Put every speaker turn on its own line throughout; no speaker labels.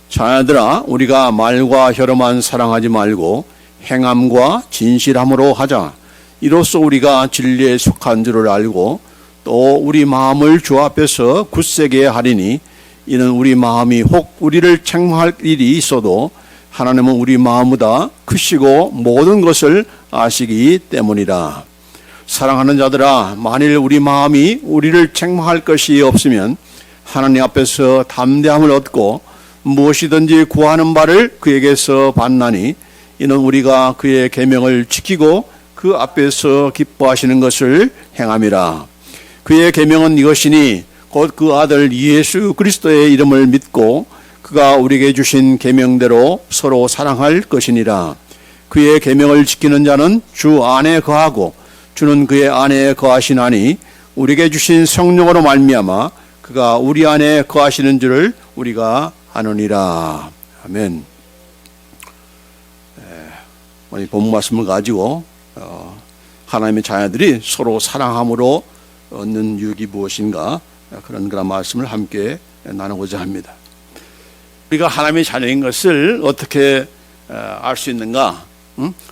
자녀들아, 우리가 말과 혀로만 사랑하지 말고 행함과 진실함으로 하자. 이로써 우리가 진리에 속한 줄을 알고 또 우리 마음을 주 앞에서 굳세게 하리니, 이는 우리 마음이 혹 우리를 책망할 일이 있어도 하나님은 우리 마음보다 크시고 모든 것을 아시기 때문이라. 사랑하는 자들아, 만일 우리 마음이 우리를 책망할 것이 없으면 하나님 앞에서 담대함을 얻고 무엇이든지 구하는 바를 그에게서 받나니, 이는 우리가 그의 계명을 지키고 그 앞에서 기뻐하시는 것을 행함이라. 그의 계명은 이것이니 곧 그 아들 예수 그리스도의 이름을 믿고 그가 우리에게 주신 계명대로 서로 사랑할 것이니라. 그의 계명을 지키는 자는 주 안에 거하고 주는 그의 안에 거하시나니, 우리에게 주신 성령으로 말미암아 그가 우리 안에 거하시는 줄을 우리가 아느니라. 아멘. 오늘 본문 말씀을 가지고 하나님의 자녀들이 서로 사랑함으로 얻는 유익이 무엇인가, 그런 말씀을 함께 나누고자 합니다. 우리가 하나님의 자녀인 것을 어떻게 알 수 있는가?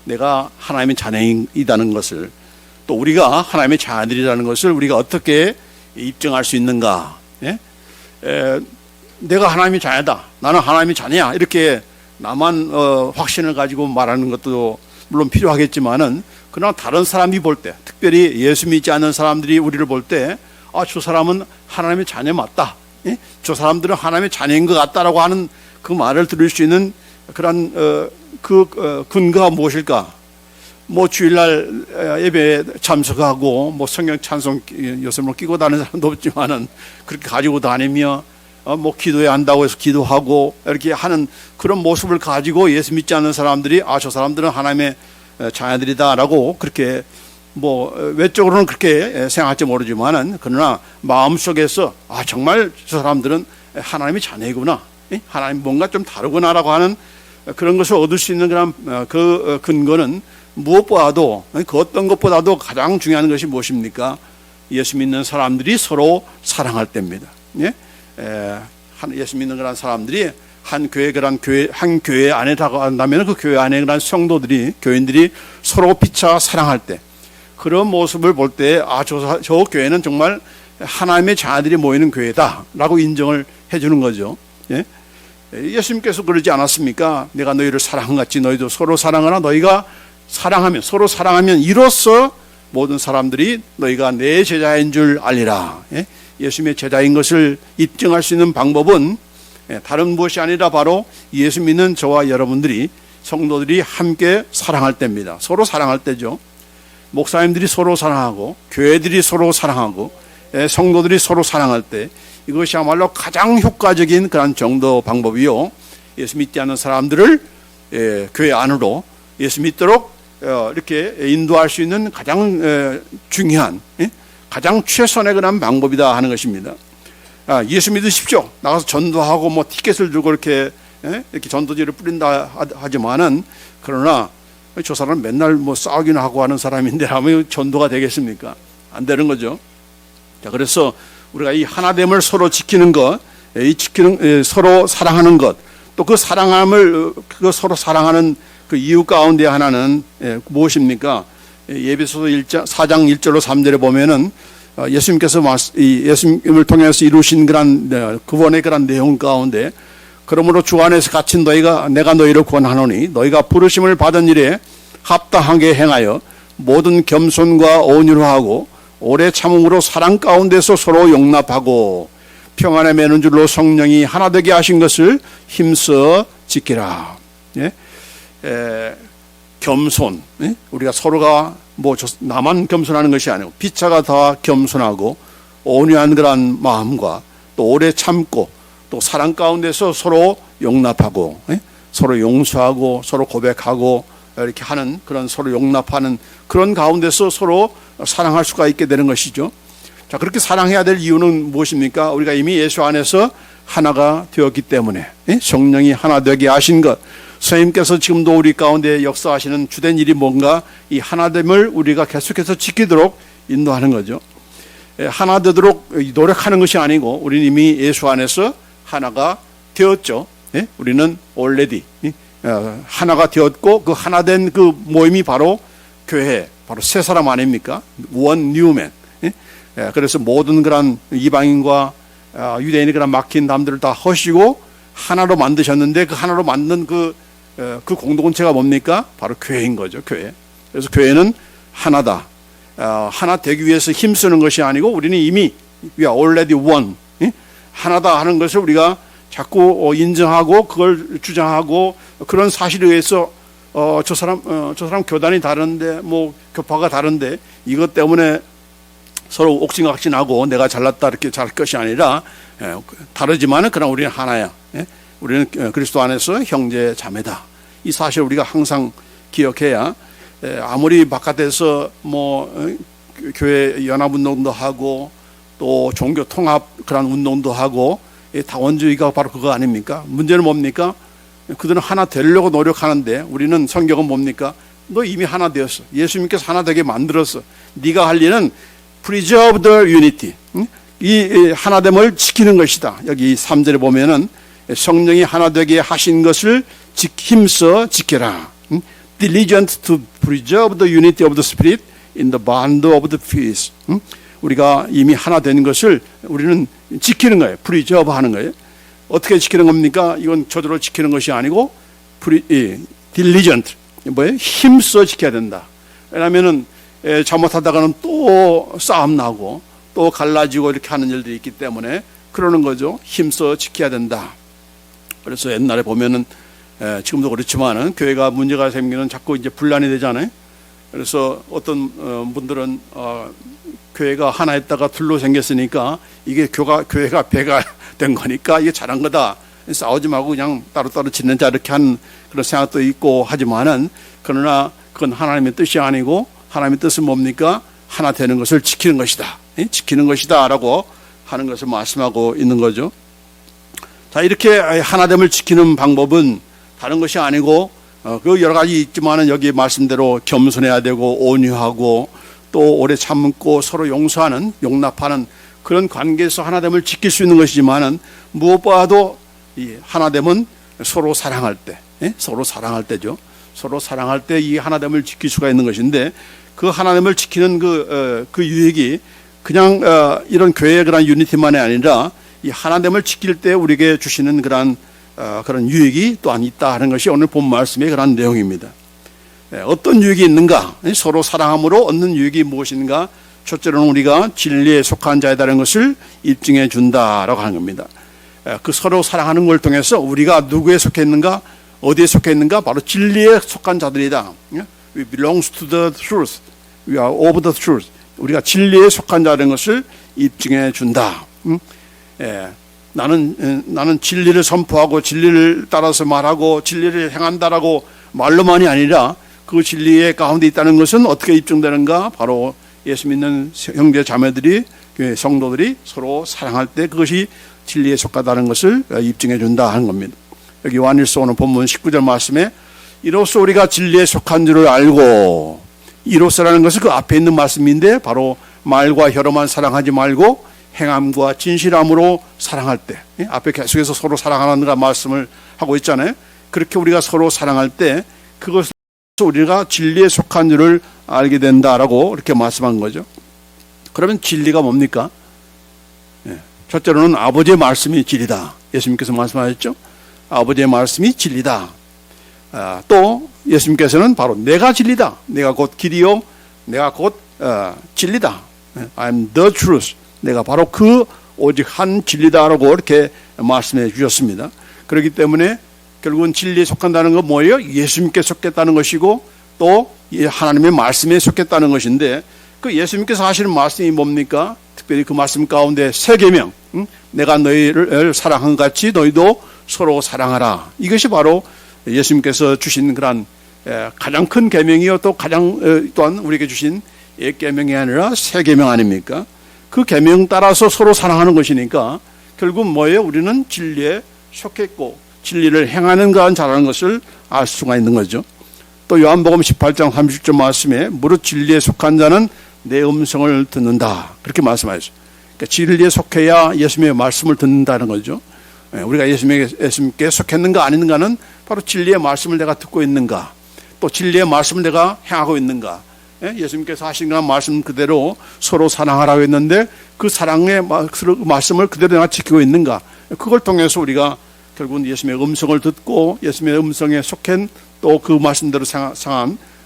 내가 하나님의 자녀이라는 것을, 또 우리가 하나님의 자녀들이라는 것을 우리가 어떻게 입증할 수 있는가? 내가 하나님의 자녀다, 나는 하나님의 자녀야, 이렇게 나만 확신을 가지고 말하는 것도 물론 필요하겠지만은, 그러나 다른 사람이 볼 때, 특별히 예수 믿지 않는 사람들이 우리를 볼 때, 저 사람은 하나님의 자녀 맞다, 저 사람들은 하나님의 자녀인 것 같다라고 하는 그 말을 들을 수 있는 그런 근거가 무엇일까? 주일날 예배에 참석하고 성경 찬송 요새 끼고 다니는 사람도 없지만은 그렇게 가지고 다니며 기도해야 한다고 해서 기도하고 이렇게 하는 그런 모습을 가지고 예수 믿지 않는 사람들이 저 사람들은 하나님의 자녀들이다라고 그렇게 외적으로는 그렇게 생각할지 모르지만은, 그러나 마음속에서 정말 저 사람들은 하나님의 자녀이구나, 하나님 뭔가 좀 다르구나라고 하는 그런 것을 얻을 수 있는 그런 그 근거는 무엇보다도, 그 어떤 것보다도 가장 중요한 것이 무엇입니까? 예수 믿는 사람들이 서로 사랑할 때입니다. 예수 믿는 그런 사람들이 한 교회 안에 들어간다면 그 교회 안에 그런 성도들이, 교인들이 서로 피차 사랑할 때, 그런 모습을 볼 때 저 교회는 정말 하나님의 자녀들이 모이는 교회다라고 인정을 해주는 거죠. 예수님께서 그러지 않았습니까? 내가 너희를 사랑한 같이 너희도 서로 사랑하나, 너희가 서로 사랑하면 이로써 모든 사람들이 너희가 내 제자인 줄 알리라. 예수님의 제자인 것을 입증할 수 있는 방법은 다른 무엇이 아니라 바로 예수 믿는 저와 여러분들이, 성도들이 함께 사랑할 때입니다. 서로 사랑할 때죠. 목사님들이 서로 사랑하고, 교회들이 서로 사랑하고, 성도들이 서로 사랑할 때, 이것이야말로 가장 효과적인 그런 정도 방법이요, 예수 믿지 않는 사람들을 교회 안으로 예수 믿도록 이렇게 인도할 수 있는 가장 중요한, 가장 최선의 그런 방법이다 하는 것입니다. 예수 믿으십시오, 나가서 전도하고 티켓을 들고 이렇게 전도지를 뿌린다 하지만은, 그러나 저 사람은 맨날 싸우기나 하고 하는 사람인데 하면 전도가 되겠습니까? 안 되는 거죠. 자, 그래서 우리가 이 하나됨을 서로 지키는 것, 서로 사랑하는 것, 또 그 사랑함을, 그 서로 사랑하는 그 이유 가운데 하나는 무엇입니까? 예배소서 4장 1절로 3절에 보면은 예수님께서 예수님을 통해서 이루신 그런 구원의 그런 내용 가운데, 그러므로 주 안에서 갇힌 내가 너희를 권하노니 너희가 부르심을 받은 일에 합당하게 행하여 모든 겸손과 온유로 하고 오래 참음으로 사랑 가운데서 서로 용납하고 평안에 매는 줄로 성령이 하나 되게 하신 것을 힘써 지키라. 겸손, 우리가 서로가 나만 겸손하는 것이 아니고 피차가 다 겸손하고 온유한 그런 마음과 또 오래 참고 또 사랑 가운데서 서로 용납하고, 서로 용서하고 서로 고백하고 이렇게 하는 그런 서로 용납하는 그런 가운데서 서로 사랑할 수가 있게 되는 것이죠. 자, 그렇게 사랑해야 될 이유는 무엇입니까? 우리가 이미 예수 안에서 하나가 되었기 때문에, 성령이 하나 되게 하신 것, 선생님께서 지금도 우리 가운데 역사하시는 주된 일이 뭔가 이 하나됨을 우리가 계속해서 지키도록 인도하는 거죠. 하나 되도록 노력하는 것이 아니고 우리는 이미 예수 안에서 하나가 되었죠. 예? 우리는 already 하나가 되었고 그 하나된 그 모임이 바로 교회, 바로 새 사람 아닙니까? One new man. 예? 그래서 모든 그런 이방인과 유대인이 그런 막힌 담들을 다 허시고 하나로 만드셨는데 그 하나로 만든 그 공동체가 뭡니까? 바로 교회인 거죠. 교회. 그래서 교회는 하나다. 하나 되기 위해서 힘쓰는 것이 아니고 우리는 이미 we are already one. 하나다 하는 것을 우리가 자꾸 인정하고 그걸 주장하고 그런 사실에 의해서 저 사람 교단이 다른데 뭐 교파가 다른데 이것 때문에 서로 옥신각신하고 내가 잘났다 이렇게 잘할 것이 아니라 다르지만은 그러나 우리는 하나야. 우리는 그리스도 안에서 형제 자매다. 이 사실을 우리가 항상 기억해야 아무리 바깥에서 뭐 교회 연합운동도 하고 또 종교 통합 그런 운동도 하고 다원주의가 바로 그거 아닙니까? 문제는 뭡니까? 그들은 하나 되려고 노력하는데 우리는 성경은 뭡니까? 너 이미 하나 되었어. 예수님께서 하나 되게 만들었어. 네가 할 일은 preserve the unity. 이 하나됨을 지키는 것이다. 여기 3절에 보면은 성령이 하나 되게 하신 것을 힘써 지켜라. Diligent to preserve the unity of the Spirit in the bond of the peace. 우리가 이미 하나 된 것을 우리는 지키는 거예요. preserve 하는 거예요. 어떻게 지키는 겁니까? 이건 저절로 지키는 것이 아니고 diligent 뭐예요? 힘써 지켜야 된다. 왜냐하면은 잘못하다가는 또 싸움 나고 또 갈라지고 이렇게 하는 일들이 있기 때문에 그러는 거죠. 힘써 지켜야 된다. 그래서 옛날에 보면은 지금도 그렇지만은 교회가 문제가 생기면 자꾸 이제 분란이 되잖아요. 그래서 어떤 분들은 교회가 하나였다가 둘로 생겼으니까 이게 교회가 배가 된 거니까 이게 잘한 거다. 싸우지 말고 그냥 따로따로 지내자 이렇게 하는 그런 생각도 있고 하지만은 그러나 그건 하나님의 뜻이 아니고 하나님의 뜻은 뭡니까? 하나 되는 것을 지키는 것이다. 지키는 것이다 라고 하는 것을 말씀하고 있는 거죠. 자, 이렇게 하나됨을 지키는 방법은 다른 것이 아니고 그 여러 가지 있지만은 여기 말씀대로 겸손해야 되고 온유하고 또 오래 참고 서로 용서하는 용납하는 그런 관계에서 하나됨을 지킬 수 있는 것이지만은 무엇보다도 이 하나됨은 서로 사랑할 때, 서로 사랑할 때죠. 서로 사랑할 때 이 하나됨을 지킬 수가 있는 것인데 그 하나됨을 지키는 그 유익이 그냥 이런 교회의 그런 유니티만이 아니라 이 하나됨을 지킬 때 우리에게 주시는 그런 유익이 또한 있다 하는 것이 오늘 본 말씀의 그런 내용입니다. 어떤 유익이 있는가? 서로 사랑함으로 얻는 유익이 무엇인가? 첫째로는 우리가 진리에 속한 자이다라는 것을 입증해 준다라고 하는 겁니다. 그 서로 사랑하는 걸 통해서 우리가 누구에 속해 있는가? 어디에 속해 있는가? 바로 진리에 속한 자들이다. We belong to the truth. We are of the truth. 우리가 진리에 속한 자라는 것을 입증해 준다. 나는 진리를 선포하고 진리를 따라서 말하고 진리를 행한다라고 말로만이 아니라 그 진리의 가운데 있다는 것은 어떻게 입증되는가? 바로 예수 믿는 형제 자매들이 교회 성도들이 서로 사랑할 때 그것이 진리에 속하다는 것을 입증해 준다 하는 겁니다. 여기 요한일서 오늘 본문 19절 말씀에 이로써 우리가 진리에 속한 줄을 알고, 이로써라는 것은 그 앞에 있는 말씀인데 바로 말과 혀로만 사랑하지 말고 행함과 진실함으로 사랑할 때, 앞에 계속해서 서로 사랑하는 말씀을 하고 있잖아요. 그렇게 우리가 서로 사랑할 때 그것을 우리가 진리에 속한 줄을 알게 된다라고 이렇게 말씀한 거죠. 그러면 진리가 뭡니까? 첫째로는 아버지의 말씀이 진리다. 예수님께서 말씀하셨죠. 아버지의 말씀이 진리다. 또 예수님께서는 바로 내가 진리다. 내가 곧 길이요, 내가 곧 진리다. I'm the truth. 내가 바로 그 오직 한 진리다라고 이렇게 말씀해 주셨습니다. 그렇기 때문에 결국은 진리에 속한다는 건 뭐예요? 예수님께 속했다는 것이고 또 하나님의 말씀에 속했다는 것인데 그 예수님께서 하시는 말씀이 뭡니까? 특별히 그 말씀 가운데 세 계명, 내가 너희를 사랑한 같이 너희도 서로 사랑하라. 이것이 바로 예수님께서 주신 그런 가장 큰 계명이요 또 가장 또한 우리에게 주신 예 계명이 아니라 세 계명 아닙니까? 그 계명 따라서 서로 사랑하는 것이니까 결국 뭐예요? 우리는 진리에 속했고 진리를 행하는 그런 자라는 것을 알 수가 있는 거죠. 또 요한복음 18장 30절 말씀에 무릇 진리에 속한 자는 내 음성을 듣는다. 그렇게 말씀하셨어요. 그러니까 진리에 속해야 예수님의 말씀을 듣는다는 거죠. 우리가 예수님께 속했는가 아닌가는 바로 진리의 말씀을 내가 듣고 있는가, 또 진리의 말씀을 내가 행하고 있는가. 예수님께서 하신 그런 말씀 그대로 서로 사랑하라고 했는데 그 사랑의 말씀을 그대로 내가 지키고 있는가. 그걸 통해서 우리가 결국은 예수님의 음성을 듣고 예수님의 음성에 속한 또 그 말씀대로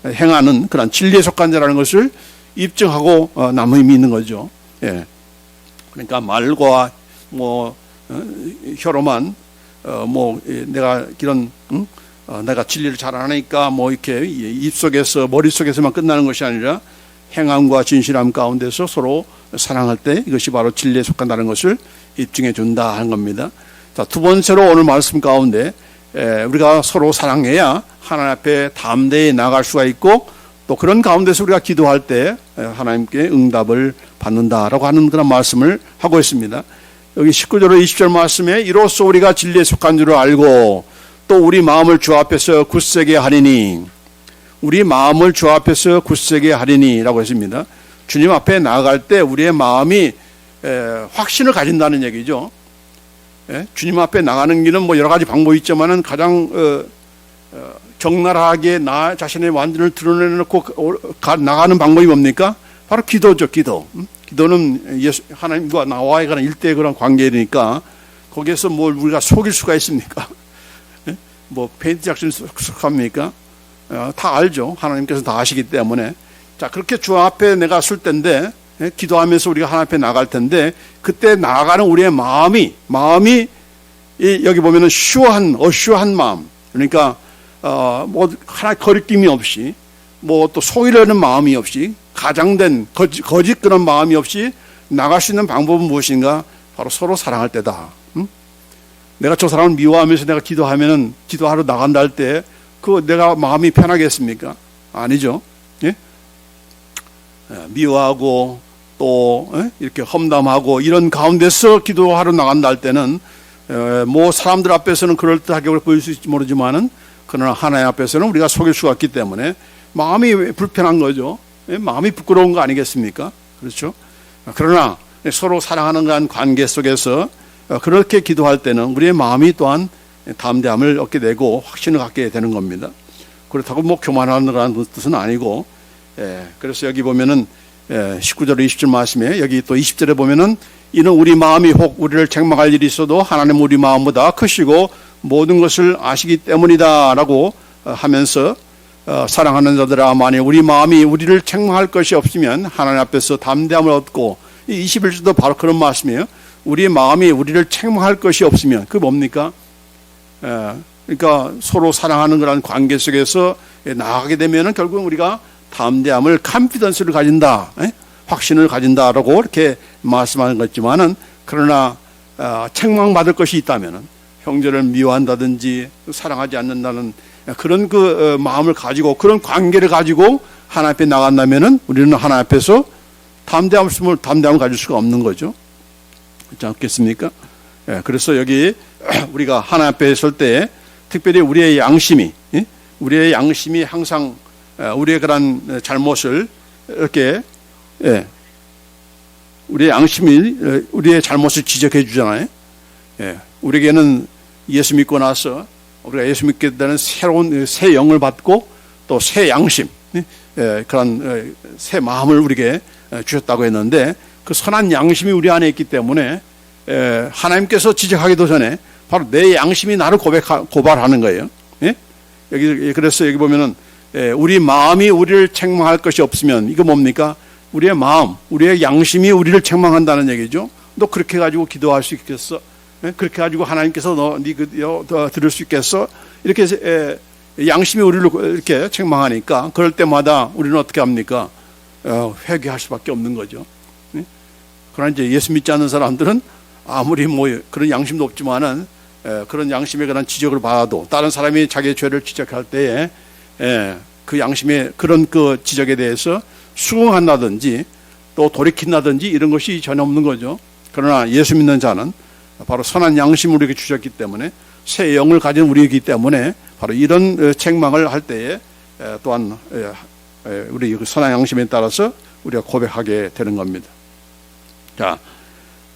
행하는 그런 진리에 속한 자라는 것을 입증하고 남음이 있는 거죠. 예. 그러니까 말과 혀로만 내가 이런 내가 진리를 잘 아니까 이렇게 입속에서 머릿속에서만 끝나는 것이 아니라 행함과 진실함 가운데서 서로 사랑할 때 이것이 바로 진리에 속한다는 것을 입증해 준다 하는 겁니다. 자, 두 번째로 오늘 말씀 가운데 우리가 서로 사랑해야 하나님 앞에 담대히 나갈 수가 있고 또 그런 가운데서 우리가 기도할 때 하나님께 응답을 받는다라고 하는 그런 말씀을 하고 있습니다. 여기 19절 20절 말씀에 이로써 우리가 진리에 속한 줄을 알고 또 우리 마음을 주 앞에서 굳세게 하리니, 우리 마음을 주 앞에서 굳세게 하리니 라고 했습니다. 주님 앞에 나아갈 때 우리의 마음이 확신을 가진다는 얘기죠. 주님 앞에 나가는 길은 여러 가지 방법이 있지만은 가장 적나라하게 나 자신의 완전을 드러내놓고 나가는 방법이 뭡니까? 바로 기도죠. 기도는 하나님과 나와의 그런 일대의 그런 관계니까 거기에서 뭘 우리가 속일 수가 있습니까? 페인트 작전 속합니까? 다 알죠. 하나님께서 다 아시기 때문에. 자, 그렇게 주 앞에 내가 설 텐데, 기도하면서 우리가 하나님 앞에 나갈 텐데, 그때 나아가는 우리의 마음이 여기 보면은 어슈한 마음. 그러니까, 하나 거리낌이 없이, 또 속이려는 마음이 없이, 가장된, 거짓 그런 마음이 없이 나갈 수 있는 방법은 무엇인가? 바로 서로 사랑할 때다. 내가 저 사람을 미워하면서 내가 기도하러 나간다 할 때, 내가 마음이 편하겠습니까? 아니죠. 예? 미워하고, 또, 이렇게 험담하고, 이런 가운데서 기도하러 나간다 할 때는, 사람들 앞에서는 그럴듯하게 보일 수 있을지 모르지만은, 그러나 하나님 앞에서는 우리가 속일 수가 없기 때문에, 마음이 불편한 거죠. 마음이 부끄러운 거 아니겠습니까? 그렇죠. 그러나, 서로 사랑하는 그런 관계 속에서, 그렇게 기도할 때는 우리의 마음이 또한 담대함을 얻게 되고 확신을 갖게 되는 겁니다. 그렇다고 교만하는 뜻은 아니고, 그래서 여기 보면은 19절 20절 말씀에 여기 또 20절에 보면은 이는 우리 마음이 혹 우리를 책망할 일이 있어도 하나님 우리 마음보다 크시고 모든 것을 아시기 때문이다라고 하면서 사랑하는 자들아 만일 우리 마음이 우리를 책망할 것이 없으면 하나님 앞에서 담대함을 얻고, 이 21절도 바로 그런 말씀이에요. 우리 마음이 우리를 책망할 것이 없으면, 그게 뭡니까? 그러니까 서로 사랑하는 그런 관계 속에서 나아가게 되면은 결국 우리가 담대함을, 컨피던스를 가진다, 확신을 가진다라고 이렇게 말씀하는 거지만은, 그러나 책망받을 것이 있다면은 형제를 미워한다든지 사랑하지 않는다는 그런 마음을 가지고 그런 관계를 가지고 하나님 앞에 나간다면은 우리는 하나님 앞에서 담대함을 가질 수가 없는 거죠. 그렇지 않겠습니까? 그래서 여기 우리가 하나님 앞에 설 때 특별히 우리의 양심이 항상 우리의 그런 잘못을 이렇게 우리의 양심이 우리의 잘못을 지적해 주잖아요. 우리에게는 예수 믿고 나서 우리가 예수 믿게 되는 새로운 새 영을 받고 또 새 양심, 그런 새 마음을 우리에게 주셨다고 했는데, 그 선한 양심이 우리 안에 있기 때문에 하나님께서 지적하기도 전에 바로 내 양심이 나를 고발하는 거예요. 그래서 여기 보면은 우리 마음이 우리를 책망할 것이 없으면, 이거 뭡니까? 우리의 마음, 우리의 양심이 우리를 책망한다는 얘기죠. 너 그렇게 가지고 기도할 수 있겠어? 그렇게 가지고 하나님께서 들을 수 있겠어? 이렇게 양심이 우리를 이렇게 책망하니까 그럴 때마다 우리는 어떻게 합니까? 회개할 수밖에 없는 거죠. 그러나 이제 예수 믿지 않는 사람들은 아무리 그런 양심도 없지만은 그런 양심에 관한 지적을 받아도, 다른 사람이 자기의 죄를 지적할 때에 그 양심의 그런 그 지적에 대해서 수긍한다든지 또 돌이킨다든지 이런 것이 전혀 없는 거죠. 그러나 예수 믿는 자는 바로 선한 양심을 우리에게 주셨기 때문에, 새 영을 가진 우리이기 때문에 바로 이런 책망을 할 때에 또한 우리 선한 양심에 따라서 우리가 고백하게 되는 겁니다. 자,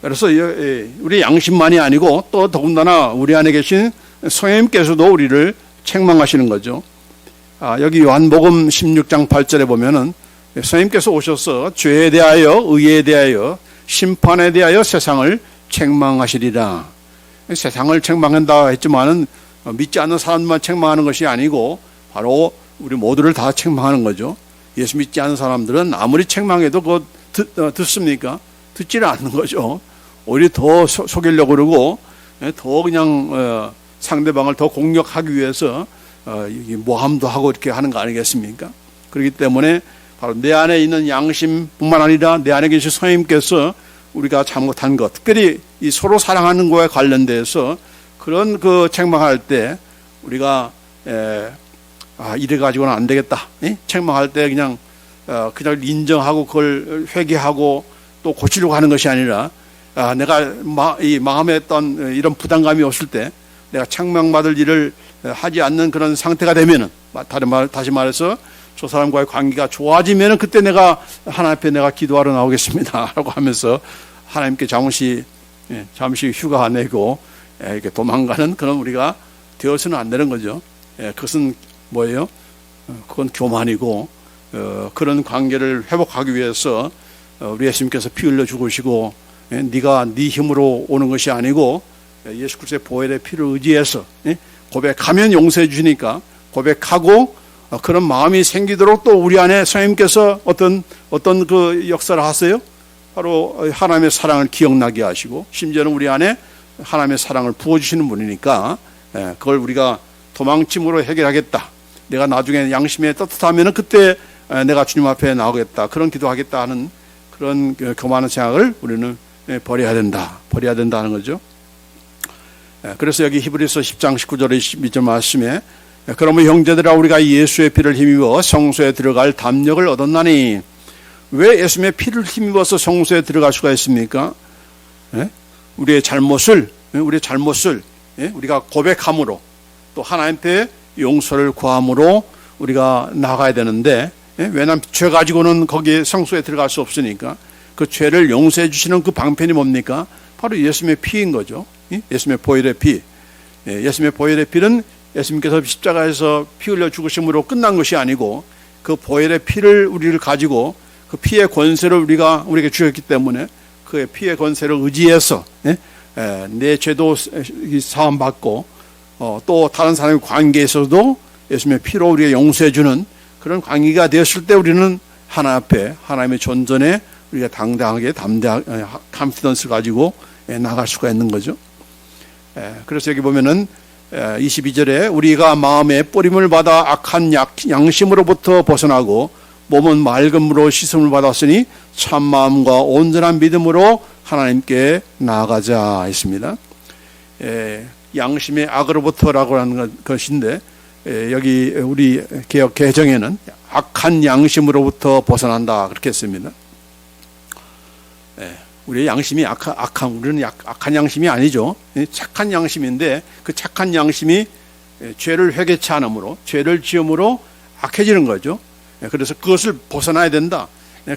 그래서 우리 양심만이 아니고 또 더군다나 우리 안에 계신 성령님께서도 우리를 책망하시는 거죠. 여기 요한복음 16장 8절에 보면은 성령님께서 오셔서 죄에 대하여, 의에 대하여, 심판에 대하여 세상을 책망하시리라. 세상을 책망한다 했지만은 믿지 않는 사람만 책망하는 것이 아니고 바로 우리 모두를 다 책망하는 거죠. 예수 믿지 않는 사람들은 아무리 책망해도 그거 듣습니까? 듣지를 않는 거죠. 오히려 더 속이려고 그러고 더 그냥 상대방을 더 공격하기 위해서 모함도 하고 이렇게 하는 거 아니겠습니까? 그렇기 때문에 바로 내 안에 있는 양심뿐만 아니라 내 안에 계신 성령님께서 우리가 잘못한 것, 특별히 이 서로 사랑하는 거에 관련돼서 그런 그 책망할 때 우리가 이래 가지고는 안 되겠다. 책망할 때 그냥 인정하고 그걸 회개하고 또 고치려고 하는 것이 아니라 내가 이 마음에 어떤 이런 부담감이 없을 때 내가 책망받을 일을 하지 않는 그런 상태가 되면은 다시 말해서 저 사람과의 관계가 좋아지면은 그때 내가 하나님 앞에 내가 기도하러 나오겠습니다라고 하면서 하나님께 잠시 휴가 내고 이렇게 도망가는 그런 우리가 되어서는 안 되는 거죠. 그것은 뭐예요? 그건 교만이고 그런 관계를 회복하기 위해서 우리 예수님께서 피 흘려 죽으시고 네가 네 힘으로 오는 것이 아니고 예수 그리스도의 보혈의 피를 의지해서 고백하면 용서해 주시니까 고백하고 그런 마음이 생기도록 또 우리 안에 성령님께서 어떤 그 역사를 하세요? 바로 하나님의 사랑을 기억나게 하시고 심지어는 우리 안에 하나님의 사랑을 부어주시는 분이니까 그걸 우리가 도망침으로 해결하겠다. 내가 나중에 양심에 떳떳하면 그때 내가 주님 앞에 나오겠다. 그런 기도하겠다 하는 그런 교만한 생각을 우리는 버려야 된다는 거죠. 그래서 여기 히브리서 10장 19절에 22절 말씀에 그러면 형제들아 우리가 예수의 피를 힘입어 성소에 들어갈 담력을 얻었나니 왜 예수님의 피를 힘입어서 성소에 들어갈 수가 있습니까? 우리의 잘못을 우리가 고백함으로 또 하나님께 용서를 구함으로 우리가 나가야 되는데 왜냐하면 죄 가지고는 거기에 성소에 들어갈 수 없으니까 그 죄를 용서해 주시는 그 방편이 뭡니까? 바로 예수님의 피인 거죠. 예수님의 보혈의 피. 예수님의 보혈의 피는 예수님께서 십자가에서 피 흘려 죽으심으로 끝난 것이 아니고 그 보혈의 피를 우리를 가지고 그 피의 권세를 우리에게 주셨기 때문에 그의 피의 권세를 의지해서 내 죄도 사함 받고 또 다른 사람의 관계에서도 예수님의 피로 우리가 용서해 주는 그런 관계가 되었을 때 우리는 하나님 앞에 하나님의 존전에 우리가 당당하게 컨피던스를 가지고 나갈 수가 있는 거죠. 그래서 여기 보면은 22절에 우리가 마음에 뿌림을 받아 악한 양심으로부터 벗어나고 몸은 맑은 물로 씻음을 받았으니 참 마음과 온전한 믿음으로 하나님께 나아가자 했습니다. 양심의 악으로부터라고 하는 것인데 여기 우리 개역 개정에는 악한 양심으로부터 벗어난다 그렇게 했습니다. 우리의 양심이 우리는 악한 양심이 아니죠. 착한 양심인데 그 착한 양심이 죄를 회개치 않음으로 죄를 지음으로 악해지는 거죠. 그래서 그것을 벗어나야 된다.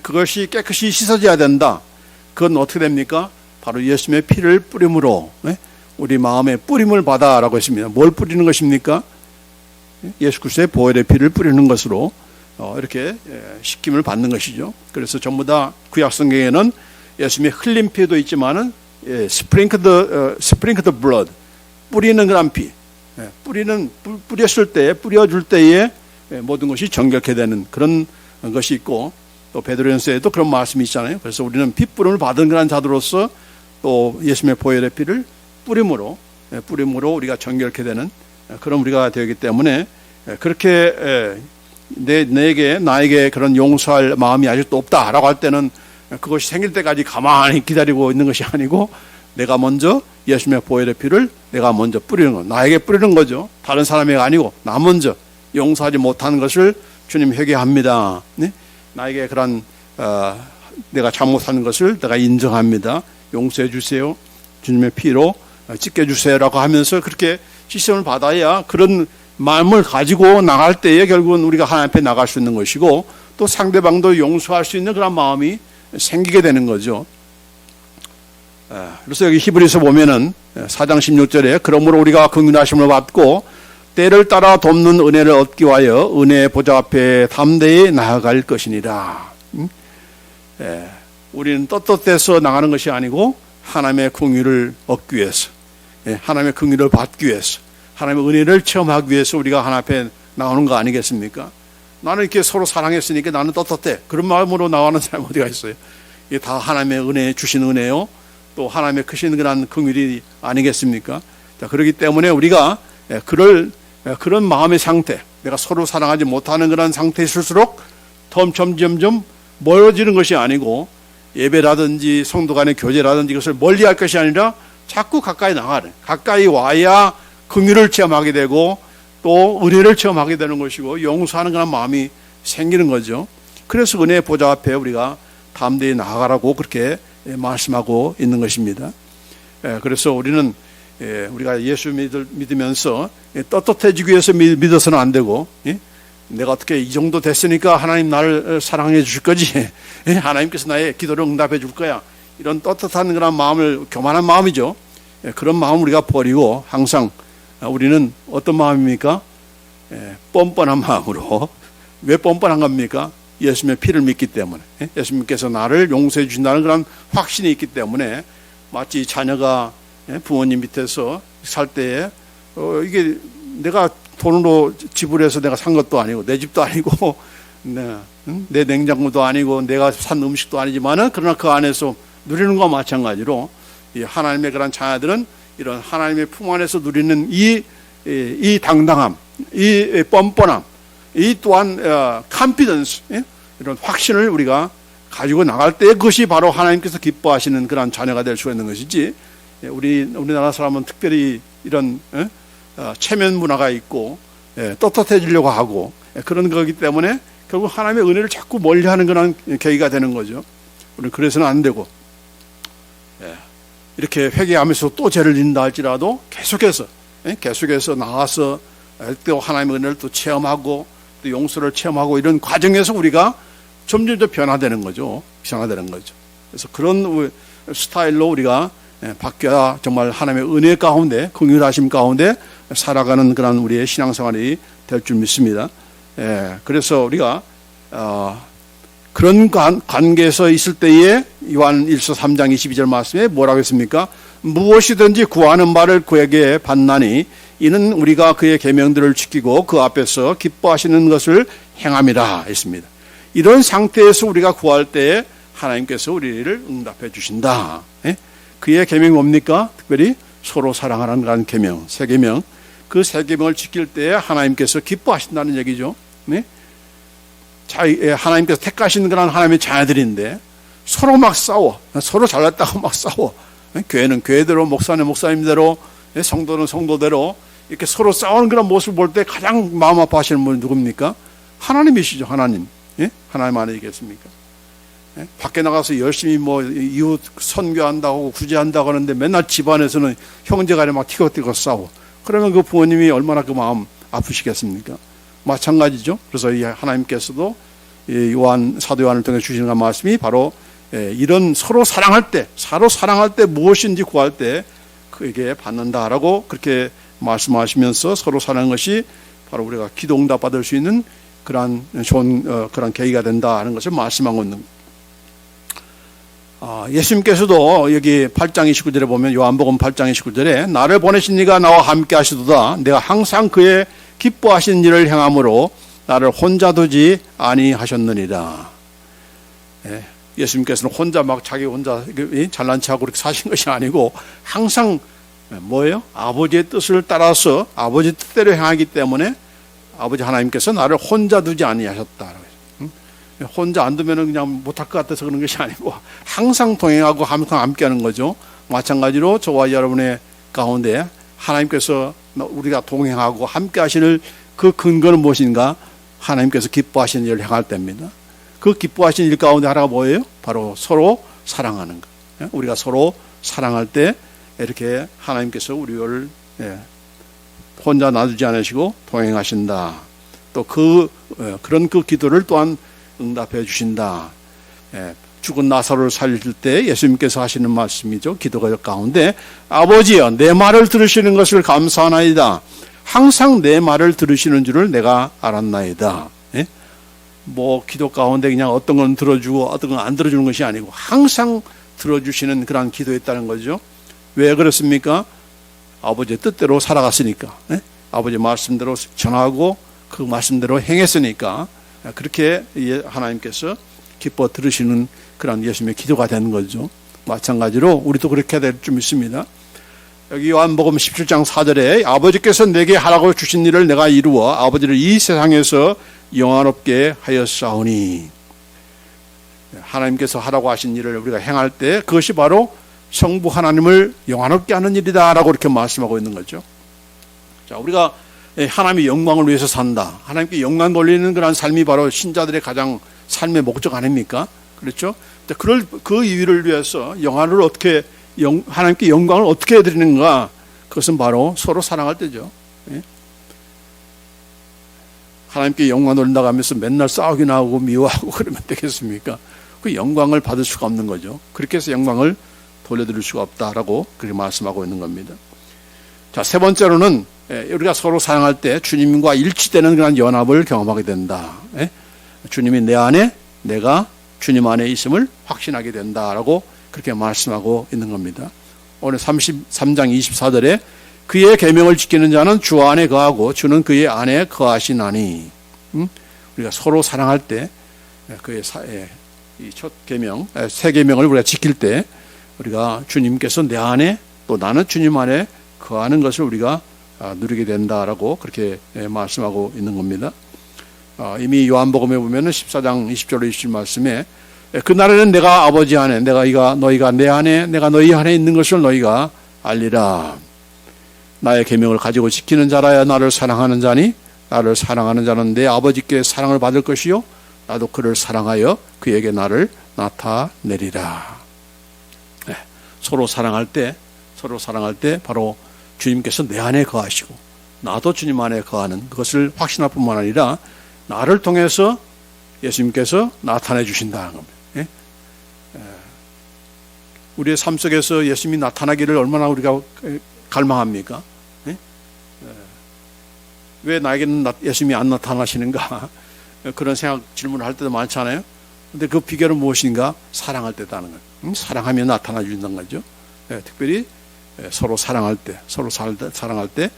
그것이 깨끗이 씻어져야 된다. 그건 어떻게 됩니까? 바로 예수님의 피를 뿌림으로 우리 마음에 뿌림을 받아라고 했습니다. 뭘 뿌리는 것입니까? 예수 그리스도의 보혈의 피를 뿌리는 것으로 이렇게 씻김을 받는 것이죠. 그래서 전부 다 구약 성경에는 예수님의 흘린 피도 있지만은 스프링크드 블러드 뿌리는 그런 피, 뿌려줄 때에 모든 것이 정결케 되는 그런 것이 있고 또 베드로전서에도 그런 말씀이 있잖아요. 그래서 우리는 핏부름을 받은 그런 자들로서 또 예수님의 보혈의 피를 뿌림으로 우리가 정결케 되는 그런 우리가 되기 때문에 그렇게 나에게 그런 용서할 마음이 아직도 없다라고 할 때는 그것이 생길 때까지 가만히 기다리고 있는 것이 아니고 내가 먼저 예수님의 보혈의 피를 내가 먼저 뿌리는 거, 나에게 뿌리는 거죠. 다른 사람이 아니고 나 먼저 용서하지 못하는 것을 주님 회개합니다. 나에게 그런 내가 잘못하는 것을 내가 인정합니다. 용서해 주세요. 주님의 피로 씻겨 주세요라고 하면서 그렇게 씻음을 받아야 그런 마음을 가지고 나갈 때에 결국은 우리가 하나님 앞에 나갈 수 있는 것이고 또 상대방도 용서할 수 있는 그런 마음이 생기게 되는 거죠. 그래서 여기 히브리서 보면은 4장 16절에 그러므로 우리가 긍휼하심을 받고 때를 따라 돕는 은혜를 얻기 위하여 은혜의 보좌 앞에 담대히 나아갈 것이니라. 우리는 떳떳해서 나가는 것이 아니고 하나님의 긍휼을 얻기 위해서, 하나님의 긍휼을 받기 위해서, 하나님의 은혜를 체험하기 위해서 우리가 하나님 앞에 나오는 거 아니겠습니까? 나는 이렇게 서로 사랑했으니까 나는 떳떳해. 그런 마음으로 나가는 사람이 어디가 있어요? 이게 다 하나님의 은혜 주신 은혜요. 또 하나님의 크신 그런 긍휼이 아니겠습니까? 자, 그렇기 때문에 우리가 그런 마음의 상태, 내가 서로 사랑하지 못하는 그런 상태일수록 점점 멀어지는 것이 아니고 예배라든지 성도 간의 교제라든지 이것을 멀리할 것이 아니라 자꾸 가까이 나가는, 가까이 와야 긍휼을 체험하게 되고 또 은혜를 체험하게 되는 것이고 용서하는 그런 마음이 생기는 거죠. 그래서 은혜의 보좌 앞에 우리가 담대히 나아가라고 그렇게 말씀하고 있는 것입니다. 그래서 우리는 우리가 예수 믿으면서 떳떳해지기 위해서 믿어서는 안 되고, 내가 어떻게 이 정도 됐으니까 하나님 나를 사랑해 주실 거지, 하나님께서 나의 기도를 응답해 줄 거야, 이런 떳떳한 그런 마음을, 교만한 마음이죠. 그런 마음 우리가 버리고 항상 우리는 어떤 마음입니까? 뻔뻔한 마음으로. 왜 뻔뻔한 겁니까? 예수님의 피를 믿기 때문에, 예수님께서 나를 용서해 주신다는 그런 확신이 있기 때문에, 마치 자녀가 부모님 밑에서 살 때에 이게 내가 돈으로 지불해서 내가 산 것도 아니고 내 집도 아니고 내 냉장고도 아니고 내가 산 음식도 아니지만은 그러나 그 안에서 누리는 것과 마찬가지로 이 하나님의 그런 자녀들은 이런 하나님의 품 안에서 누리는 이 당당함, 이 뻔뻔함, 이 또한 confidence, 이런 확신을 우리가 가지고 나갈 때 그것이 바로 하나님께서 기뻐하시는 그런 자녀가 될 수가 있는 것이지, 우리나라 사람은 특별히 이런 체면 문화가 있고 떳떳해지려고 하고 그런 거기 때문에 결국 하나님의 은혜를 자꾸 멀리하는 그런 계기가 되는 거죠. 우리는 그래서는 안 되고, 이렇게 회개하면서 또 죄를 짓는다 할지라도 계속해서 나와서 또 하나님의 은혜를 또 체험하고 또 용서를 체험하고 이런 과정에서 우리가 점점 더 변화되는 거죠. 그래서 그런 스타일로 우리가 바뀌어야 정말 하나님의 은혜 가운데, 긍휼하심 가운데 살아가는 그런 우리의 신앙생활이 될 줄 믿습니다. 그래서 우리가 그런 관계에서 있을 때에 요한 1서 3장 22절 말씀에 뭐라고 했습니까? 무엇이든지 구하는 바를 그에게 받나니 이는 우리가 그의 계명들을 지키고 그 앞에서 기뻐하시는 것을 행함이라 했습니다. 이런 상태에서 우리가 구할 때에 하나님께서 우리를 응답해 주신다. 그의 계명이 뭡니까? 특별히 서로 사랑하라는 그런 계명, 세 계명. 그 세 계명을 지킬 때에 하나님께서 기뻐하신다는 얘기죠. 하나님께서 택하신 그런 하나님의 자녀들인데 서로 막 싸워, 서로 잘났다고 막 싸워. 교회는 교회대로, 목사는 목사님대로, 성도는 성도대로 이렇게 서로 싸우는 그런 모습을 볼 때 가장 마음 아파하시는 분은 누굽니까? 하나님이시죠. 하나님. 하나님 아니겠습니까? 밖에 나가서 열심히 이웃 선교한다고 구제한다고 하는데 맨날 집안에서는 형제간에 막 티격태격 싸워. 그러면 그 부모님이 얼마나 그 마음 아프시겠습니까? 마찬가지죠. 그래서 이 하나님께서도 사도 요한을 통해 주시는 말씀이 바로 이런 서로 사랑할 때 무엇인지 구할 때 그에게 받는다라고 그렇게 말씀하시면서 서로 사랑하는 것이 바로 우리가 기도 응답 받을 수 있는 그런 좋은 그런 계기가 된다는 것을 말씀하고 있는 겁니다. 예수님께서도 여기 8장 29절에 보면, 요한복음 8장 29절에 나를 보내신 이가 나와 함께 하시도다. 내가 항상 그의 기뻐하신 일을 행함으로 나를 혼자 두지 아니하셨느니라. 예수님께서는 혼자 막 자기 혼자 잘난 체하고 그렇게 사신 것이 아니고 항상 뭐예요? 아버지의 뜻을 따라서 아버지 뜻대로 행하기 때문에 아버지 하나님께서 나를 혼자 두지 아니하셨다. 혼자 안 두면 그냥 못할 것 같아서 그런 것이 아니고 항상 동행하고 항상 함께하는 거죠. 마찬가지로 저와 여러분의 가운데 하나님께서 우리가 동행하고 함께 하시는 그 근거는 무엇인가? 하나님께서 기뻐하시는 일을 행할 때입니다. 그 기뻐하시는 일 가운데 하나가 뭐예요? 바로 서로 사랑하는 것. 우리가 서로 사랑할 때 이렇게 하나님께서 우리를 혼자 놔두지 않으시고 동행하신다. 또 그런 그 기도를 또한 응답해 주신다. 죽은 나사로를 살릴 때 예수님께서 하시는 말씀이죠. 기도가 가운데 아버지여 내 말을 들으시는 것을 감사하나이다. 항상 내 말을 들으시는 줄을 내가 알았나이다. 예? 뭐 기도 가운데 그냥 어떤 건 들어주고 어떤 건 안 들어주는 것이 아니고 항상 들어주시는 그런 기도였다는 거죠. 왜 그렇습니까? 아버지의 뜻대로 살아갔으니까. 예? 아버지 말씀대로 전하고 그 말씀대로 행했으니까 그렇게 하나님께서 기뻐 들으시는 그런 예수님의 기도가 되는 거죠. 마찬가지로 우리도 그렇게 될 줄 믿습니다. 여기 요한복음 17장 4절에 아버지께서 내게 하라고 주신 일을 내가 이루어 아버지를 이 세상에서 영화롭게 하였사오니, 하나님께서 하라고 하신 일을 우리가 행할 때 그것이 바로 성부 하나님을 영화롭게 하는 일이다 라고 이렇게 말씀하고 있는 거죠. 자, 우리가 하나님의 영광을 위해서 산다, 하나님께 영광 돌리는 그런 삶이 바로 신자들의 가장 삶의 목적 아닙니까? 그렇죠? 그 이유를 위해서 하나님께 영광을 어떻게 드리는가? 그것은 바로 서로 사랑할 때죠. 예? 하나님께 영광 돌린다고 하면서 맨날 싸우기나 하고 미워하고 그러면 되겠습니까? 그 영광을 받을 수가 없는 거죠. 그렇게 해서 영광을 돌려드릴 수가 없다라고 그렇게 말씀하고 있는 겁니다. 자, 세 번째로는 우리가 서로 사랑할 때 주님과 일치되는 그런 연합을 경험하게 된다. 예? 주님이 내 안에, 내가 주님 안에 있음을 확신하게 된다라고 그렇게 말씀하고 있는 겁니다. 오늘 33장 24절에 그의 계명을 지키는 자는 주 안에 거하고 주는 그의 안에 거하시나니, 우리가 서로 사랑할 때 그의 이 첫 계명, 새 계명을 우리가 지킬 때 우리가 주님께서 내 안에 또 나는 주님 안에 거하는 것을 우리가 누리게 된다라고 그렇게 말씀하고 있는 겁니다. 이미 요한복음에 보면은 14장 20절로 27 말씀에 그날에는 내가 아버지 안에, 너희가 내 안에, 내가 너희 안에 있는 것을 너희가 알리라. 나의 계명을 가지고 지키는 자라야 나를 사랑하는 자니, 나를 사랑하는 자는 내 아버지께 사랑을 받을 것이요 나도 그를 사랑하여 그에게 나를 나타내리라. 네, 서로 사랑할 때 바로 주님께서 내 안에 거하시고 나도 주님 안에 거하는 그것을 확신할 뿐만 아니라 나를 통해서 예수님께서 나타내 주신다는 겁니다. 예? 우리의 삶 속에서 예수님이 나타나기를 얼마나 우리가 갈망합니까? 예? 왜 나에게는 예수님이 안 나타나시는가? 그런 질문을 할 때도 많잖아요. 근데 그 비결은 무엇인가? 사랑할 때다는 거예요. 사랑하면 나타나 주신다는 거죠. 예, 특별히 서로 사랑할 때, 사랑할 때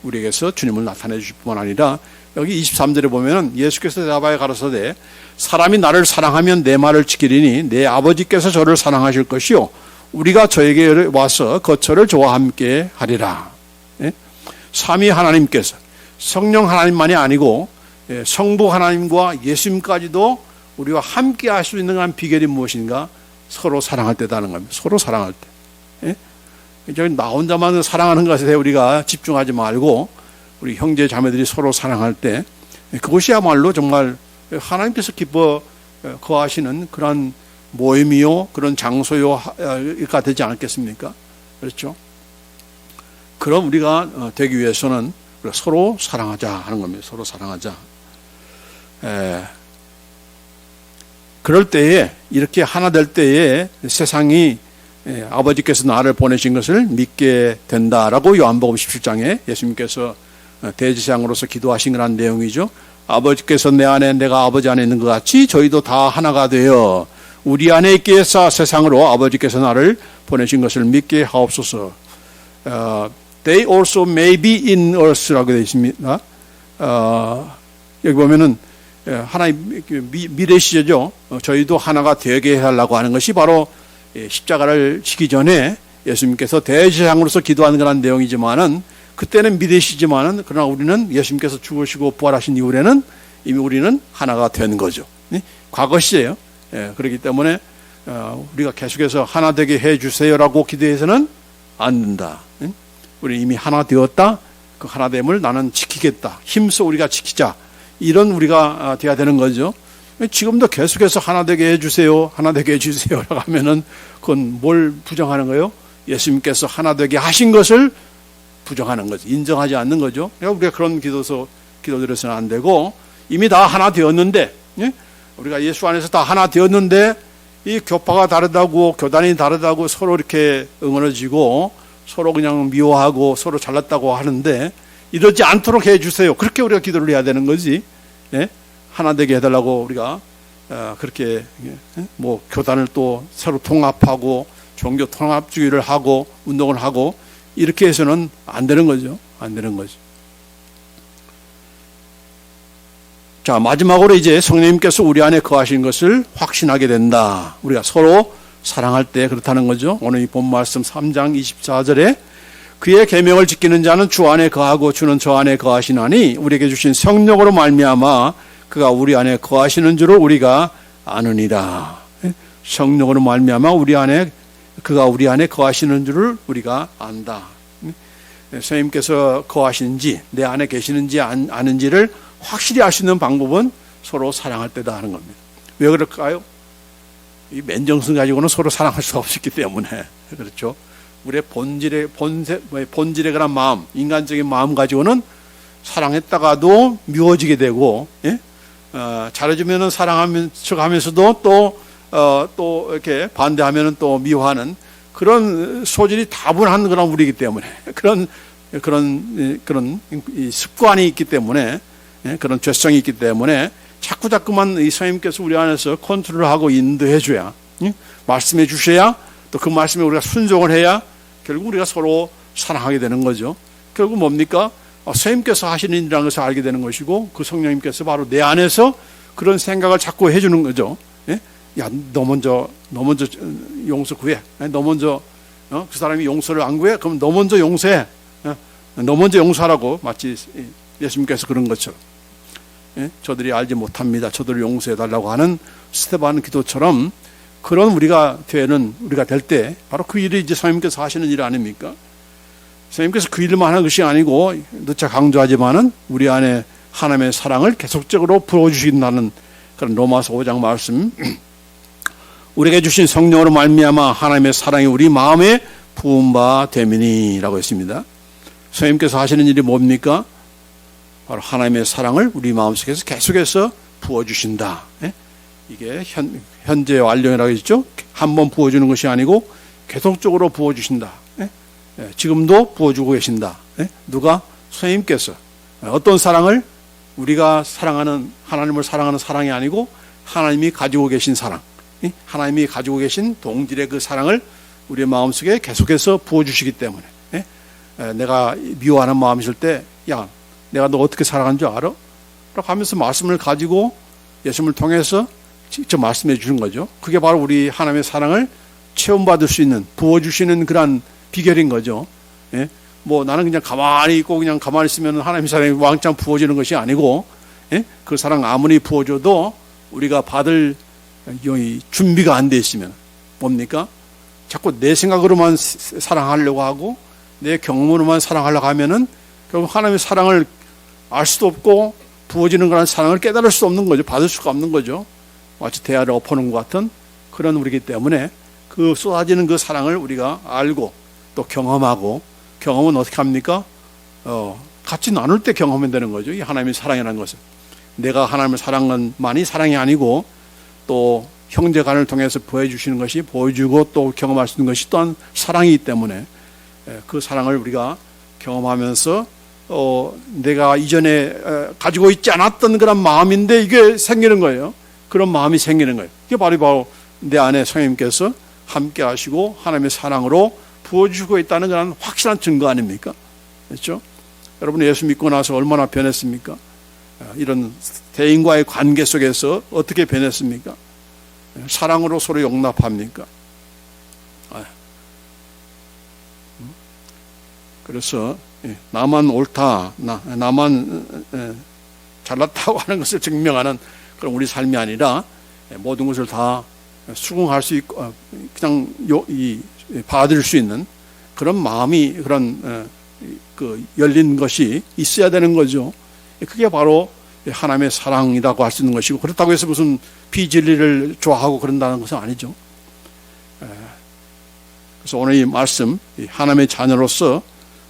우리에게서 주님을 나타내 주실 뿐만 아니라 여기 23절에 보면은 예수께서 대답하여 가라사대 사람이 나를 사랑하면 내 말을 지키리니 내 아버지께서 저를 사랑하실 것이요 우리가 저에게 와서 거처를 저와 함께 하리라. 예? 삼위 하나님께서 성령 하나님만이 아니고 성부 하나님과 예수님까지도 우리와 함께 할 수 있는 한 비결이 무엇인가? 서로 사랑할 때다는 겁니다. 서로 사랑할 때. 예? 나 혼자만 사랑하는 것에 우리가 집중하지 말고 우리 형제 자매들이 서로 사랑할 때 그것이야말로 정말 하나님께서 기뻐 거하시는 그런 모임이요 그런 장소요가 되지 않겠습니까? 그렇죠? 그럼 우리가 되기 위해서는 서로 사랑하자 하는 겁니다. 서로 사랑하자. 그럴 때에 이렇게 하나 될 때에 세상이 아버지께서 나를 보내신 것을 믿게 된다라고 요한복음 17장에 예수님께서 대제사장으로서 기도하신 그런 내용이죠. 아버지께서 내 안에 내가 아버지 안에 있는 것 같이 저희도 다 하나가 되어 우리 안에 있게 해서 세상으로 아버지께서 나를 보내신 것을 믿게 하옵소서. They also may be in us라고 되어 있습니다. 여기 보면은 하나의 미래 시제죠. 저희도 하나가 되게 하려고 하는 것이 바로 십자가를 지기 전에 예수님께서 대제사장으로서 기도하는 그런 내용이지만은 그때는 미래 시지만은 그러나 우리는 예수님께서 죽으시고 부활하신 이후에는 이미 우리는 하나가 된 거죠. 과거 시제예요. 그렇기 때문에 우리가 계속해서 하나 되게 해 주세요라고 기도해서는 안 된다. 우리 이미 하나 되었다. 그 하나됨을 나는 지키겠다. 힘써 우리가 지키자. 이런 우리가 돼야 되는 거죠. 지금도 계속해서 하나 되게 해주세요. 하나 되게 해주세요라고 하면은 그건 뭘 부정하는 거예요? 예수님께서 하나 되게 하신 것을 부정하는 거죠. 인정하지 않는 거죠. 우리가 그런 기도드려서는 안 되고 이미 다 하나 되었는데 우리가 예수 안에서 다 하나 되었는데 이 교파가 다르다고 교단이 다르다고 서로 이렇게 응어러지고 서로 그냥 미워하고 서로 잘났다고 하는데 이러지 않도록 해주세요. 그렇게 우리가 기도를 해야 되는 거지. 예? 하나 되게 해달라고 우리가 그렇게 뭐 교단을 또 서로 통합하고 종교 통합주의를 하고 운동을 하고 이렇게 해서는 안 되는 거죠. 안 되는 거죠. 자, 마지막으로 이제 성령님께서 우리 안에 거하신 것을 확신하게 된다. 우리가 서로 사랑할 때 그렇다는 거죠. 오늘 이 본 말씀 3장 24절에 그의 계명을 지키는 자는 주 안에 거하고 주는 저 안에 거하시나니 우리에게 주신 성령으로 말미암아 그가 우리 안에 거하시는 줄을 우리가 아느니라. 성령으로 말미암아 그가 우리 안에 거하시는 줄을 우리가 안다. 성령님께서 거하시는지 내 안에 계시는지 아는지를 확실히 알 수 있는 방법은 서로 사랑할 때다 하는 겁니다. 왜 그럴까요? 이 맨정신 가지고는 서로 사랑할 수가 없기 때문에 그렇죠. 우리의 본질에 그런 마음, 인간적인 마음 가지고는 사랑했다가도 미워지게 되고, 예? 잘해주면은 사랑하면 척하면서도 또 이렇게 반대하면은 또 미워하는 그런 소질이 다분한 그런 우리이기 때문에 그런 이 습관이 있기 때문에 그런 죄성이 있기 때문에 자꾸만 이 성령님께서 우리 안에서 컨트롤하고 인도해 줘야 말씀해 주셔야 또 그 말씀에 우리가 순종을 해야 결국 우리가 서로 사랑하게 되는 거죠. 결국 뭡니까? 성령님께서 하시는 일이라는 것을 알게 되는 것이고 그 성령님께서 바로 내 안에서 그런 생각을 자꾸 해주는 거죠. 야, 너 먼저 용서 구해. 너 먼저 그 사람이 용서를 안 구해? 그럼 너 먼저 용서해. 너 먼저 용서하라고 마치 예수님께서 그런 것처럼 저들이 알지 못합니다. 저들을 용서해 달라고 하는 스테반 기도처럼 그런 우리가 될 때 바로 그 일이 이제 성령님께서 하시는 일 아닙니까? 성령님께서 그 일만 하는 것이 아니고 누차 강조하지만은 우리 안에 하나님의 사랑을 계속적으로 부어주신다는 그런 로마서 5장 말씀. 우리에게 주신 성령으로 말미암아 하나님의 사랑이 우리 마음에 부은 바 됨이니라고 했습니다. 성령님께서 하시는 일이 뭡니까? 바로 하나님의 사랑을 우리 마음속에서 계속해서 부어주신다. 이게 현재 완료라고 했죠. 한 번 부어주는 것이 아니고 계속적으로 부어주신다. 지금도 부어주고 계신다. 누가? 성령님께서. 어떤 사랑을? 우리가 사랑하는 하나님을 사랑하는 사랑이 아니고 하나님이 가지고 계신 사랑, 하나님이 가지고 계신 동질의 그 사랑을 우리의 마음속에 계속해서 부어주시기 때문에 내가 미워하는 마음이 있을 때 야, 내가 너 어떻게 사랑하는 줄 알아? 라고 하면서 말씀을 가지고 예수님을 통해서 직접 말씀해 주는 거죠. 그게 바로 우리 하나님의 사랑을 체험받을 수 있는, 부어주시는 그런 비결인 거죠. 뭐 나는 그냥 가만히 있고 그냥 가만히 있으면 하나님의 사랑이 왕창 부어지는 것이 아니고 그 사랑 아무리 부어줘도 우리가 받을 준비가 안 돼 있으면 뭡니까? 자꾸 내 생각으로만 사랑하려고 하고 내 경험으로만 사랑하려고 하면은 결국 하나님의 사랑을 알 수도 없고 부어지는 그런 사랑을 깨달을 수 없는 거죠. 받을 수가 없는 거죠. 마치 대야를 엎어놓은 것 같은 그런 우리이기 때문에 그 쏟아지는 그 사랑을 우리가 알고 또 경험하고 경험은 어떻게 합니까? 같이 나눌 때 경험이 되는 거죠. 이 하나님의 사랑이라는 것은. 내가 하나님을 사랑한 만이 사랑이 아니고 또 형제간을 통해서 보여주시는 것이 보여주고 또 경험할 수 있는 것이 또한 사랑이기 때문에 그 사랑을 우리가 경험하면서 내가 이전에 가지고 있지 않았던 그런 마음인데 이게 생기는 거예요. 그런 마음이 생기는 거예요. 이게 바로 내 안에 성령님께서 함께 하시고 하나님의 사랑으로 부어주고 있다는 그런 확실한 증거 아닙니까? 그렇죠? 여러분 예수 믿고 나서 얼마나 변했습니까? 이런 대인과의 관계 속에서 어떻게 변했습니까? 사랑으로 서로 용납합니까? 그래서 나만 옳다, 나만 잘났다고 하는 것을 증명하는 그런 우리 삶이 아니라 모든 것을 다 수긍할 수 있고 그냥 받을 수 있는 그런 마음이 그런 그 열린 것이 있어야 되는 거죠. 그게 바로 하나님의 사랑이라고 할 수 있는 것이고 그렇다고 해서 무슨 비진리를 좋아하고 그런다는 것은 아니죠. 그래서 오늘 이 말씀 하나님의 자녀로서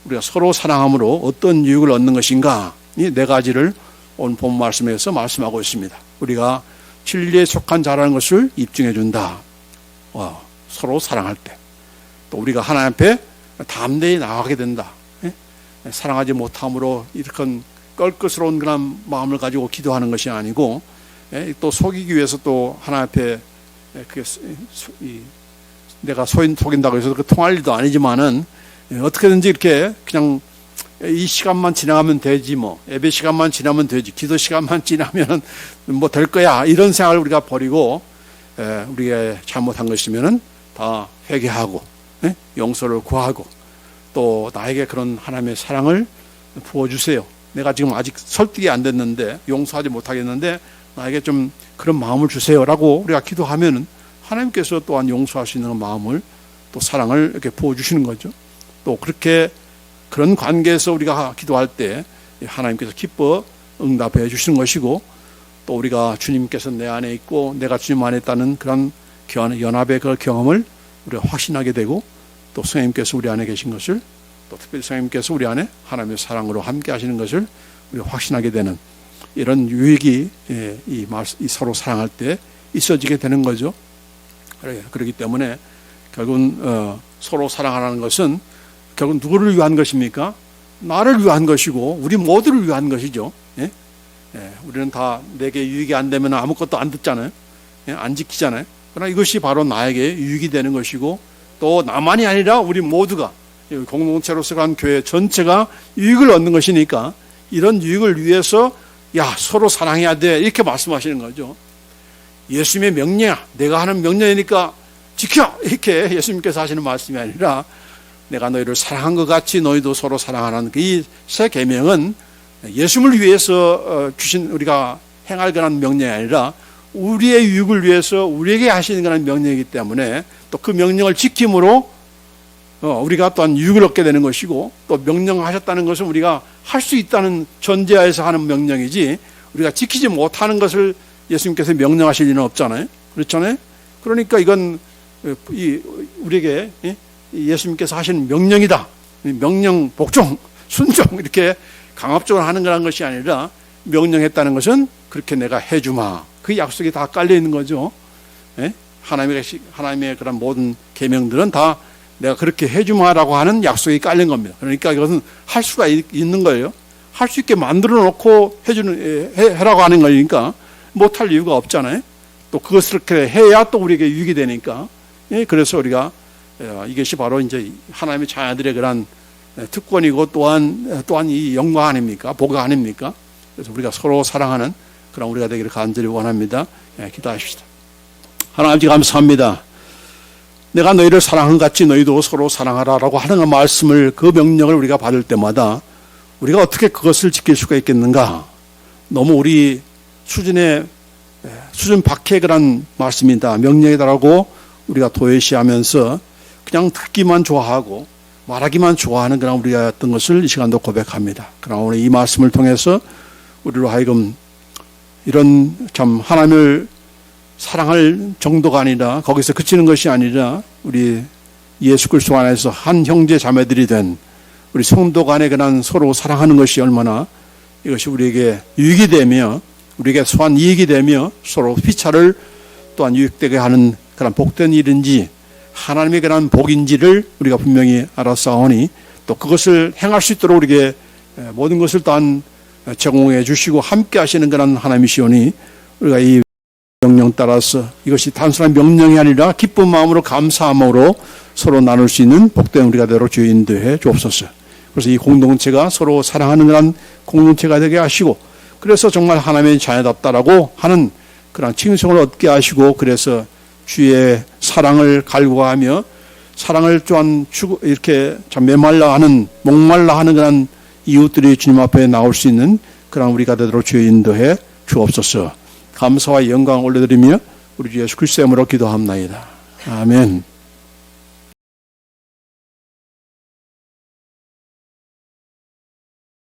우리가 서로 사랑함으로 어떤 유익을 얻는 것인가 이 네 가지를 오늘 본 말씀에서 말씀하고 있습니다. 우리가 진리에 속한 자라는 것을 입증해 준다. 서로 사랑할 때. 또 우리가 하나님 앞에 담대히 나가게 된다. 사랑하지 못함으로 이렇게 껄끄스러운 그런 마음을 가지고 기도하는 것이 아니고, 또 속이기 위해서 또 하나님 앞에 내가 속인다고 해서 통할 일도 아니지만은 어떻게든지 이렇게 그냥 이 시간만 지나가면 되지, 예배 시간만 지나면 되지, 기도 시간만 지나면 뭐 될 거야, 이런 생각을 우리가 버리고, 우리가 잘못한 것이면은 다 회개하고, 용서를 구하고, 또 나에게 그런 하나님의 사랑을 부어주세요. 내가 지금 아직 설득이 안 됐는데, 용서하지 못하겠는데 나에게 좀 그런 마음을 주세요라고 우리가 기도하면은 하나님께서 또한 용서할 수 있는 마음을, 또 사랑을 이렇게 부어주시는 거죠. 또 그렇게 그런 관계에서 우리가 기도할 때 하나님께서 기뻐 응답해 주시는 것이고, 또 우리가 주님께서 내 안에 있고 내가 주님 안에 있다는 그런 연합의 그 경험을 우리가 확신하게 되고, 또 성령님께서 우리 안에 계신 것을, 또 특별히 성령님께서 우리 안에 하나님의 사랑으로 함께 하시는 것을 우리가 확신하게 되는 이런 유익이 이 서로 사랑할 때 있어지게 되는 거죠. 그렇기 때문에 결국은 서로 사랑하라는 것은 결국 누구를 위한 것입니까? 나를 위한 것이고 우리 모두를 위한 것이죠. 우리는 다 내게 유익이 안 되면 아무것도 안 듣잖아요. 안 지키잖아요. 그러나 이것이 바로 나에게 유익이 되는 것이고, 또 나만이 아니라 우리 모두가, 공동체로서 간 교회 전체가 유익을 얻는 것이니까, 이런 유익을 위해서 서로 사랑해야 돼, 이렇게 말씀하시는 거죠. 예수님의 명령이야, 내가 하는 명령이니까 지켜, 이렇게 예수님께서 하시는 말씀이 아니라, 내가 너희를 사랑한 것 같이 너희도 서로 사랑하라는 이 새 계명은 예수님을 위해서 주신, 우리가 행할 그런 명령이 아니라 우리의 유익을 위해서 우리에게 하시는 그런 명령이기 때문에, 또 그 명령을 지킴으로 우리가 또한 유익을 얻게 되는 것이고, 또 명령하셨다는 것은 우리가 할 수 있다는 전제하에서 하는 명령이지, 우리가 지키지 못하는 것을 예수님께서 명령하실 일은 없잖아요. 그렇잖아요. 그러니까 이건 우리에게 예수님께서 하신 명령이다, 명령 복종 순종, 이렇게 강압적으로 하는 거라는 것이 아니라, 명령했다는 것은 그렇게 내가 해주마, 그 약속이 다 깔려 있는 거죠. 하나님의 그런 모든 계명들은 다 내가 그렇게 해주마라고 하는 약속이 깔린 겁니다. 그러니까 이것은 할 수가 있는 거예요. 할 수 있게 만들어 놓고 해라고 하는 거니까 못할 이유가 없잖아요. 또 그것을 그렇게 해야 또 우리에게 유익이 되니까. 그래서 우리가 이것이 바로 이제 하나님의 자녀들의 그런 특권이고, 또한 이 영광 아닙니까? 복 아닙니까? 그래서 우리가 서로 사랑하는 그런 우리가 되기를 간절히 원합니다. 기도하십시다. 하나님 아버지 감사합니다. 내가 너희를 사랑한 같이 너희도 서로 사랑하라라고 하는 그 말씀을, 그 명령을 우리가 받을 때마다 우리가 어떻게 그것을 지킬 수가 있겠는가? 너무 우리 수준 밖의 그런 말씀이다, 명령이다라고 우리가 도외시하면서 그냥 듣기만 좋아하고 말하기만 좋아하는 그런 우리였던 것을 이 시간도 고백합니다. 그러나 오늘 이 말씀을 통해서 우리로 하여금 이런 참 하나님을 사랑할 정도가 아니라, 거기서 그치는 것이 아니라, 우리 예수 그리스도 안에서 한 형제 자매들이 된 우리 성도 간에 그런 서로 사랑하는 것이 얼마나 이것이 우리에게 유익이 되며, 우리에게 소한 이익이 되며, 서로 피차를 또한 유익되게 하는 그런 복된 일인지, 하나님의 그런 복인지를 우리가 분명히 알았사오니, 또 그것을 행할 수 있도록 우리에게 모든 것을 또한 제공해 주시고 함께 하시는 그런 하나님이시오니, 우리가 이 명령 따라서 이것이 단순한 명령이 아니라 기쁜 마음으로 감사함으로 서로 나눌 수 있는 복된 우리가 되도록 주여 인도해 주옵소서. 그래서 이 공동체가 서로 사랑하는 그런 공동체가 되게 하시고, 그래서 정말 하나님의 자녀답다라고 하는 그런 칭송을 얻게 하시고, 그래서 주의 사랑을 갈구하며 사랑을 또한 이렇게 참 목말라 하는 그런 이웃들이 주님 앞에 나올 수 있는 그런 우리가 되도록 주여 인도해 주옵소서. 감사와 영광 올려드리며 우리 주 예수 그리스도의 이름으로 기도합나이다. 아멘.